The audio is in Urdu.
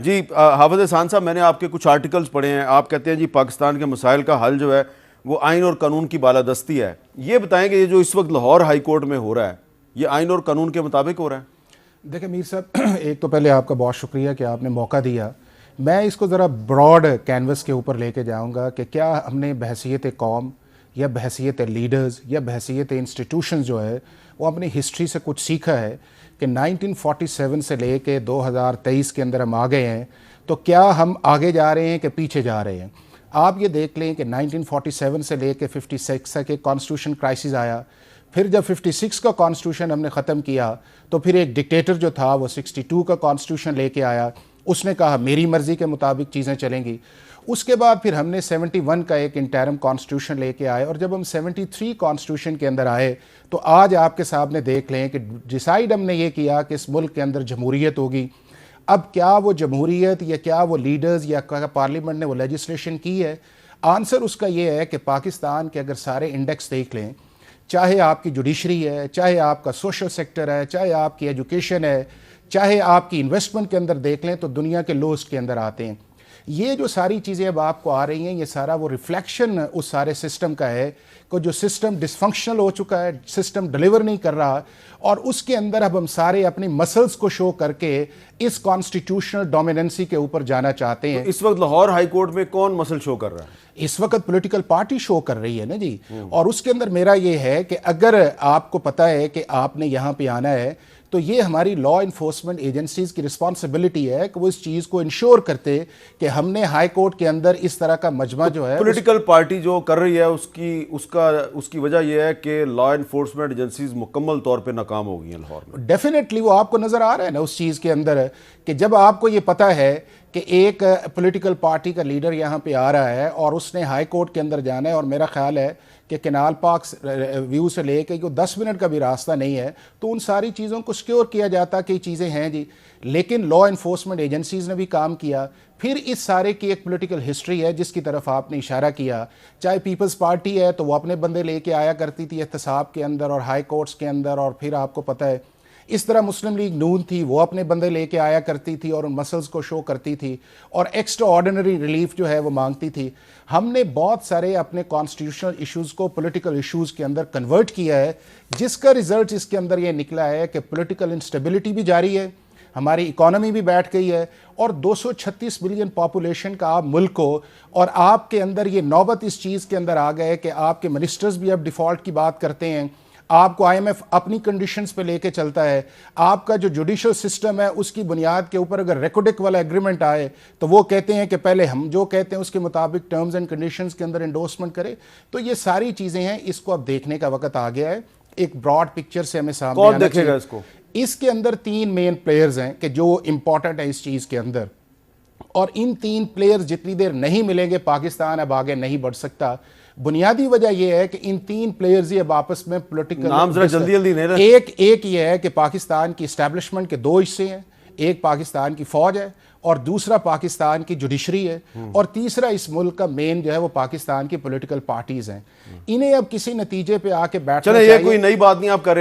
جی حافظ احسان صاحب، میں نے آپ کے کچھ آرٹیکلز پڑھے ہیں، آپ کہتے ہیں جی پاکستان کے مسائل کا حل جو ہے وہ آئین اور قانون کی بالادستی ہے. یہ بتائیں کہ یہ جو اس وقت لاہور ہائی کورٹ میں ہو رہا ہے یہ آئین اور قانون کے مطابق ہو رہا ہے؟ دیکھیں میر صاحب، ایک تو پہلے آپ کا بہت شکریہ کہ آپ نے موقع دیا. میں اس کو ذرا براڈ کینوس کے اوپر لے کے جاؤں گا کہ کیا ہم نے بحیثیت قوم یا بحیثیت لیڈرز یا بحیثیت انسٹیٹیوشن جو ہے وہ اپنی ہسٹری سے کچھ سیکھا ہے کہ 1947 سے لے کے 2023 کے اندر ہم آگے ہیں، تو کیا ہم آگے جا رہے ہیں کہ پیچھے جا رہے ہیں؟ آپ یہ دیکھ لیں کہ 1947 سے لے کے 56 تک ایک کانسٹیٹیوشن کرائسس آیا. پھر جب 56 کا کانسٹیٹیوشن ہم نے ختم کیا تو پھر ایک ڈکٹیٹر جو تھا وہ 62 کا کانسٹیٹیوشن لے کے آیا. اس نے کہا میری مرضی کے مطابق چیزیں چلیں گی. اس کے بعد پھر ہم نے 71 کا ایک انٹرم کانسٹیٹیوشن لے کے آئے، اور جب ہم 73 کانسٹیٹیوشن کے اندر آئے تو آج آپ کے سامنے دیکھ لیں کہ ڈیسائیڈ ہم نے یہ کیا کہ اس ملک کے اندر جمہوریت ہوگی. اب کیا وہ جمہوریت یا کیا وہ لیڈرز یا کیا پارلیمنٹ نے وہ لیجسلیشن کی ہے؟ آنسر اس کا یہ ہے کہ پاکستان کے اگر سارے انڈیکس دیکھ لیں، چاہے آپ کی جوڈیشری ہے، چاہے آپ کا سوشل سیکٹر ہے، چاہے آپ کی ایجوکیشن ہے، چاہے آپ کی انویسٹمنٹ کے اندر دیکھ لیں، تو دنیا کے لوسٹ کے اندر آتے ہیں. یہ جو ساری چیزیں اب آپ کو آ رہی ہیں یہ سارا وہ ریفلیکشن اس سارے سسٹم کا ہے کہ جو سسٹم ڈس فنکشنل ہو چکا ہے، سسٹم ڈلیور نہیں کر رہا، اور اس کے اندر اب ہم سارے اپنی مسلز کو شو کر کے اس کانسٹیٹیوشنل ڈومیننسی کے اوپر جانا چاہتے ہیں. اس وقت لاہور ہائی کورٹ میں کون مسل شو کر رہا ہے؟ اس وقت پولیٹیکل پارٹی شو کر رہی ہے نا جی. اور اس کے اندر میرا یہ ہے کہ اگر آپ کو پتہ ہے کہ آپ نے یہاں پہ آنا ہے تو یہ ہماری لا انفورسمنٹ ایجنسیز کی رسپانسبلٹی ہے کہ وہ اس چیز کو انشور کرتے کہ ہم نے ہائی کورٹ کے اندر اس طرح کا مجمع جو ہے پولیٹیکل پارٹی جو کر رہی ہے اس کی وجہ یہ ہے کہ لا انفورسمنٹ ایجنسیز مکمل طور پہ ناکام ہو گئی ہیں لاہور میں. ڈیفینیٹلی وہ آپ کو نظر آ رہا ہے نا اس چیز کے اندر کہ جب آپ کو یہ پتہ ہے کہ ایک پولیٹیکل پارٹی کا لیڈر یہاں پہ آ رہا ہے اور اس نے ہائی کورٹ کے اندر جانا ہے، اور میرا خیال ہے کہ کینال پارک ویو سے لے کے 10 منٹ کا بھی راستہ نہیں ہے، تو ان ساری چیزوں کو سیکیور کیا جاتا کہ یہ چیزیں ہیں جی. لیکن لا انفورسمنٹ ایجنسیز نے بھی کام کیا. پھر اس سارے کی ایک پولیٹیکل ہسٹری ہے جس کی طرف آپ نے اشارہ کیا. چاہے پیپلز پارٹی ہے تو وہ اپنے بندے لے کے آیا کرتی تھی احتساب کے اندر اور ہائی کورٹس کے اندر، اور پھر آپ کو پتہ ہے اس طرح مسلم لیگ نون تھی، وہ اپنے بندے لے کے آیا کرتی تھی اور ان مسلز کو شو کرتی تھی اور ایکسٹرا آرڈینری ریلیف جو ہے وہ مانگتی تھی. ہم نے بہت سارے اپنے کانسٹیٹیوشنل ایشوز کو پولیٹیکل ایشوز کے اندر کنورٹ کیا ہے، جس کا ریزلٹ اس کے اندر یہ نکلا ہے کہ پولیٹیکل انسٹیبلٹی بھی جاری ہے، ہماری اکانومی بھی بیٹھ گئی ہے، اور 236 ملین پاپولیشن کا آپ ملک ہو، اور آپ کے اندر یہ نوبت اس چیز کے اندر آ گئے کہ آپ کے منسٹرز بھی اب ڈیفالٹ کی بات کرتے ہیں. آپ کو IMF اپنی کنڈیشنز پہ لے کے چلتا ہے. آپ کا جو جوڈیشل سسٹم ہے اس کی بنیاد کے اوپر اگر ریکوڈک والا ایگریمنٹ آئے تو وہ کہتے ہیں کہ پہلے ہم جو کہتے ہیں اس کے مطابق ٹرمز اینڈ کنڈیشنز کے اندر انڈورسمنٹ کرے. تو یہ ساری چیزیں ہیں، اس کو اب دیکھنے کا وقت آ گیا ہے. ایک براڈ پکچر سے ہمیں سامنے کون آنا دیکھے گا چاہیے. اس کو؟ اس کے اندر 3 مین پلیئرز ہیں کہ جو امپورٹنٹ ہیں اس چیز کے اندر، اور ان 3 پلیئرز جتنی دیر نہیں ملیں گے پاکستان اب آگے نہیں بڑھ سکتا. بنیادی وجہ یہ ہے کہ ان 3 پلیئرز ہی اب آپس میں پولیٹیکل نام ذرا جلدی نہیں رہا. ایک یہ ہے کہ پاکستان کی اسٹیبلشمنٹ کے 2 حصے ہیں، ایک پاکستان کی فوج ہے اور دوسرا پاکستان کی جوڈیشری ہے، اور تیسرا اس ملک کا مین جو ہے وہ پاکستان کی پولیٹیکل پارٹیز ہیں. انہیں اب کسی نتیجے پہ آ کے بیٹھنا چلیں، چاہیے. یہ کوئی نئی بات نہیں آپ کر رہے.